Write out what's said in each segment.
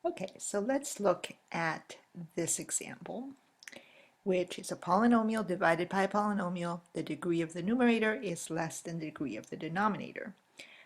Okay, so let's look at this example, which is a polynomial divided by a polynomial. The degree of the numerator is less than the degree of the denominator.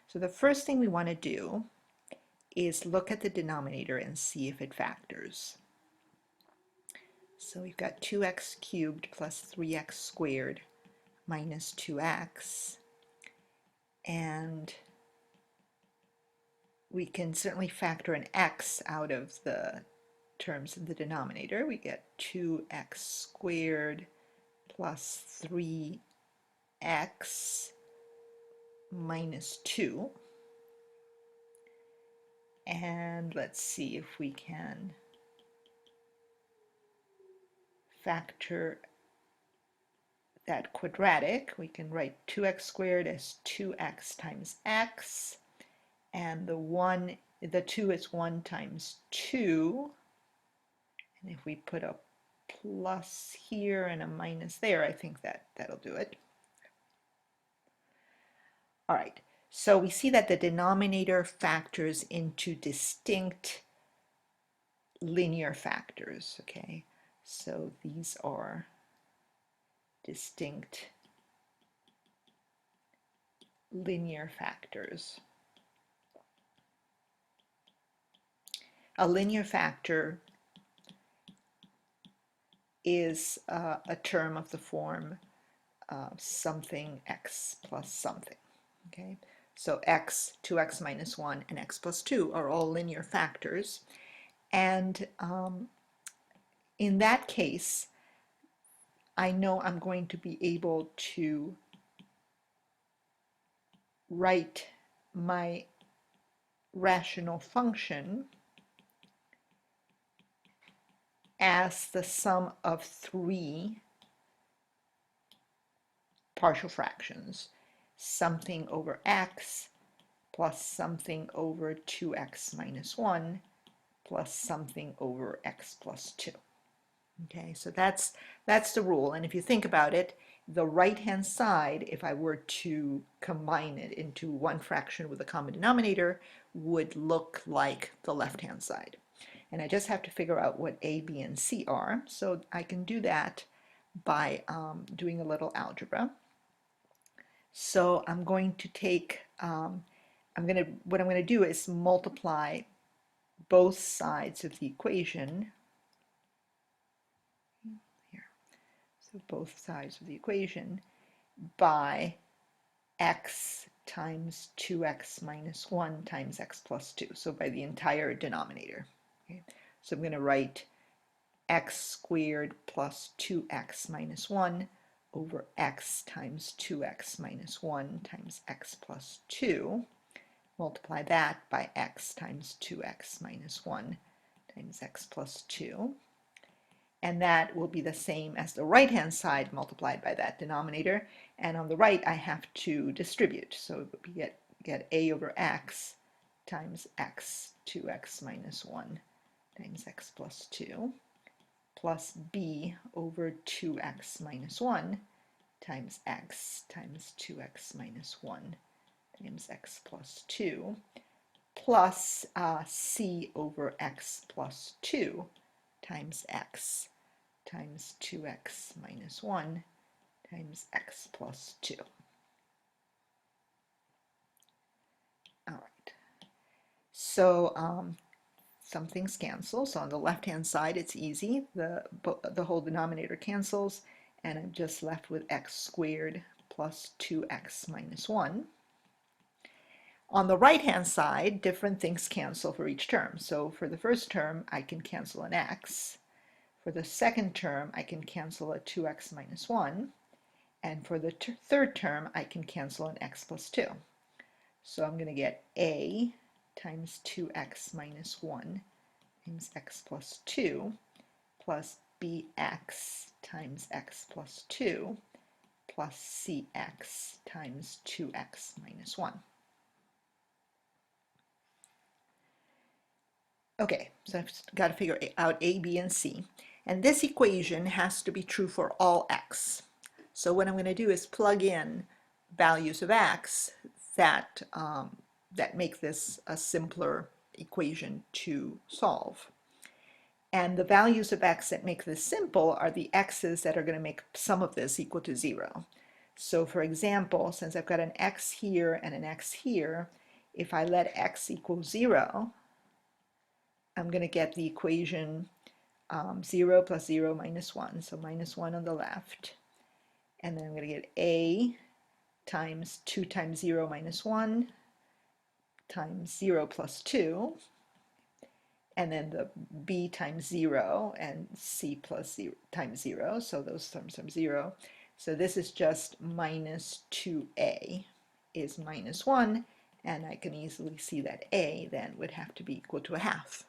So the first thing we want to do is look at the denominator and see if it factors. So we've got 2x cubed plus 3x squared minus 2x, and we can certainly factor an x out of the terms in the denominator. We get 2x squared plus 3x minus 2. And let's see if we can factor that quadratic. We can write 2x squared as 2x times x, and the 2 is 1 times 2. And if we put a plus here and a minus there, I think that'll do it. All right, so we see that the denominator factors into distinct linear factors, okay? So these are distinct linear factors. A linear factor is a term of the form something x plus something, okay? So x, 2x minus 1, and x plus 2 are all linear factors. And in that case, I know I'm going to be able to write my rational function as the sum of 3 partial fractions, something over x plus something over 2x minus 1 plus something over x plus 2. Okay, so that's the rule. And if you think about it, the right-hand side, if I were to combine it into one fraction with a common denominator, would look like the left-hand side. And I just have to figure out what a, b, and c are. So I can do that by doing a little algebra. So I'm going to take, what I'm going to do is multiply both sides of the equation. Here. So both sides of the equation by x times 2x minus 1 times x plus 2. So by the entire denominator. Okay. So I'm going to write x squared plus 2x minus 1 over x times 2x minus 1 times x plus 2. Multiply that by x times 2x minus 1 times x plus 2. And that will be the same as the right-hand side multiplied by that denominator. And on the right, I have to distribute. So we get a over x times x 2x minus 1 times x plus 2 plus b over 2x minus 1 times x times 2x minus 1 times x plus 2 plus c over x plus 2 times x times 2x minus 1 times x plus 2. All right. So some things cancel. So on the left-hand side, it's easy. The whole denominator cancels, and I'm just left with x squared plus 2x minus 1. On the right-hand side, different things cancel for each term. So for the first term, I can cancel an x. For the second term, I can cancel a 2x minus 1. And for the third term, I can cancel an x plus 2. So I'm going to get a times 2x minus 1 times x plus 2 plus bx times x plus 2 plus cx times 2x minus 1. Okay, so I've got to figure out a, b, and c. And this equation has to be true for all x. So what I'm going to do is plug in values of x that make this a simpler equation to solve. And the values of x that make this simple are the x's that are going to make some of this equal to 0. So for example, since I've got an x here and an x here, if I let x equal 0, I'm going to get the equation 0 plus 0 minus 1, so minus 1 on the left. And then I'm going to get a times 2 times 0 minus 1 times 0 plus 2. And then the b times 0 and c plus 0 times 0, so those terms are 0. So this is just minus 2a is minus 1, and I can easily see that a then would have to be equal to a half.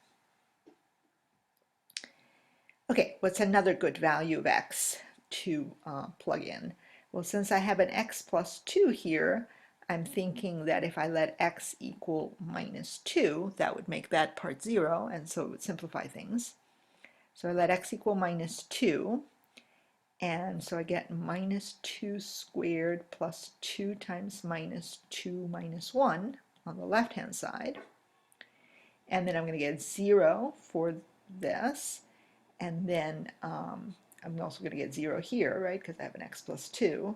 Okay, what's another good value of x to plug in? Well, since I have an x plus 2 here, I'm thinking that if I let x equal minus 2, that would make that part 0, and so it would simplify things. So I let x equal minus 2, and so I get minus 2 squared plus 2 times minus 2 minus 1 on the left-hand side. And then I'm going to get 0 for this, and then I'm also going to get 0 here, right, because I have an x plus 2.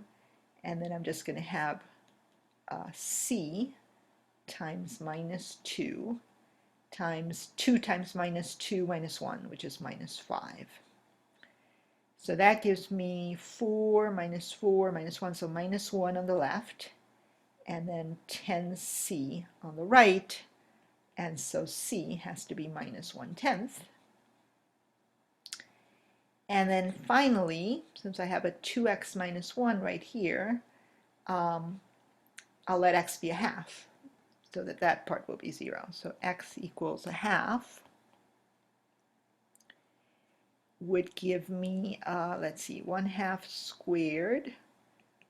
And then I'm just going to have c times minus 2 times 2 times minus 2 minus 1, which is minus 5. So that gives me 4 minus 1, so minus 1 on the left, and then 10c on the right, and so c has to be minus 1/10. And then finally, since I have a 2x minus 1 right here, I'll let x be a half, so that that part will be 0. So x equals a half would give me, let's see, 1/2 squared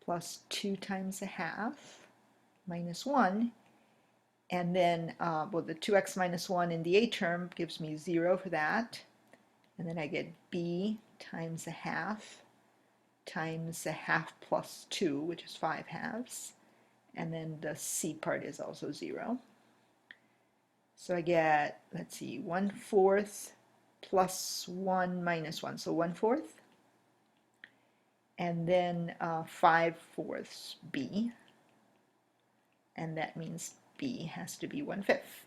plus 2 times a half minus 1. And then, well, the 2x minus 1 in the a term gives me 0 for that. And then I get b times a half times a half plus 2, which is 5/2. And then the c part is also 0. So I get, let's see, 1/4 plus 1 minus 1, so 1/4. And then 5/4 b. And that means b has to be 1/5.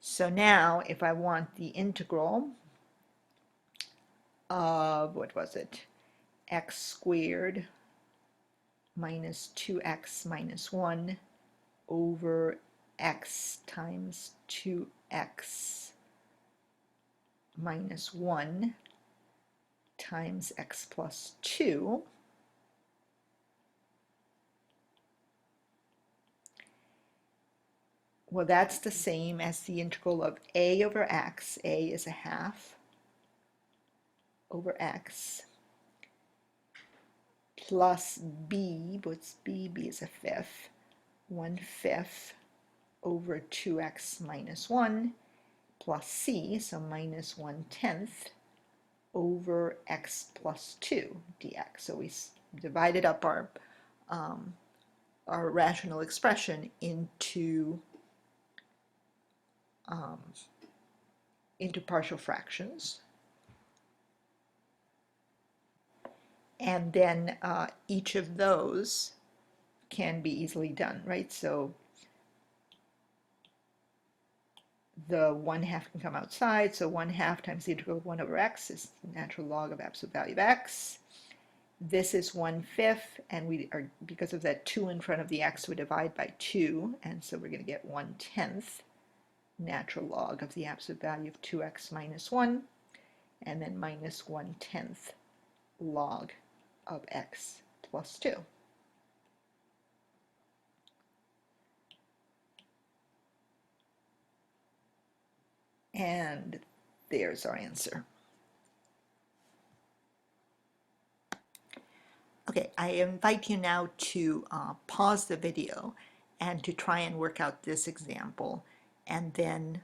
So now if I want the integral of, what was it, x squared minus 2x minus 1 over x times 2x minus 1 times x plus 2, well, that's the same as the integral of a over x. A is a half over x plus b, what's b? B is a fifth, 1/5 over 2x minus 1 plus c, so minus 1/10 over x plus 2 dx. So we divided up our rational expression into partial fractions. And then each of those can be easily done, right? So the 1/2 can come outside, so 1/2 times the integral of 1 over x is the natural log of absolute value of x. This is 1/5, and we are, because of that 2 in front of the x, we divide by 2, and so we're going to get 1/10 natural log of the absolute value of 2x minus 1, and then minus 1/10 log of x plus 2. And there's our answer. Okay, I invite you now to pause the video and to try and work out this example, and then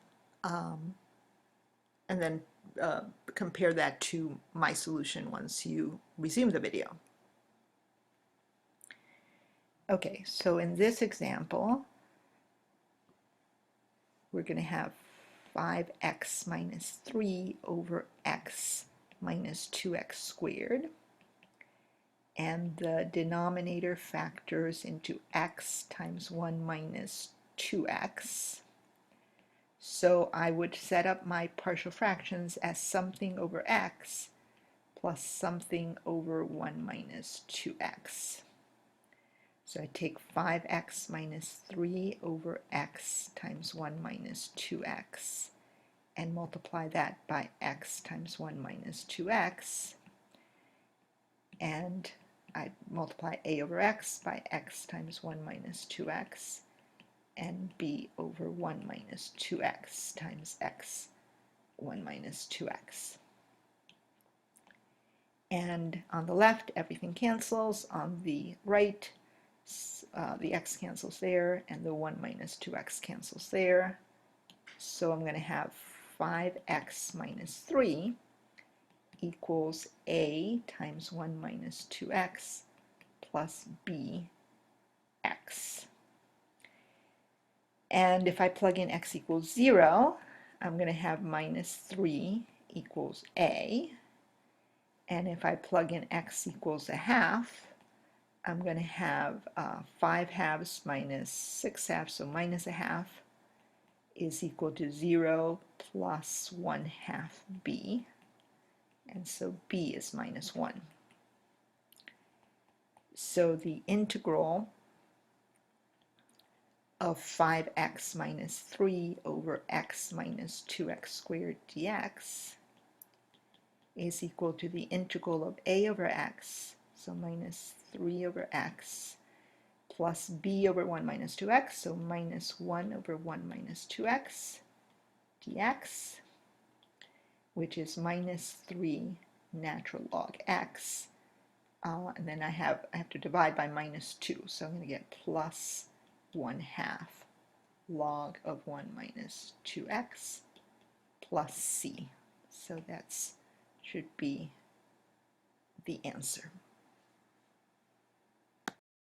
compare that to my solution once you resume the video. Okay, so in this example, we're going to have 5x minus 3 over x minus 2x squared. And the denominator factors into x times 1 minus 2x. So I would set up my partial fractions as something over x plus something over 1 minus 2x. So I take 5x minus 3 over x times 1 minus 2x and multiply that by x times 1 minus 2x, and I multiply a over x by x times 1 minus 2x and b over 1 minus 2x times x 1 minus 2x. And on the left, everything cancels. On the right, the x cancels there, and the 1 minus 2x cancels there. So I'm going to have 5x minus 3 equals a times 1 minus 2x plus b x. And if I plug in x equals 0, I'm going to have minus 3 equals a. And if I plug in x equals a half, I'm going to have 5 halves minus 6 halves, so minus a half is equal to 0 plus 1 half b. And so b is minus 1. So the integral of 5x minus 3 over x minus 2x squared dx is equal to the integral of a over x, so minus 3 over x, plus b over 1 minus 2x, so minus 1 over 1 minus 2x dx, which is minus 3 natural log x. And then I have to divide by minus 2, so I'm going to get plus 1 half log of 1 minus 2x plus c. So that should be the answer.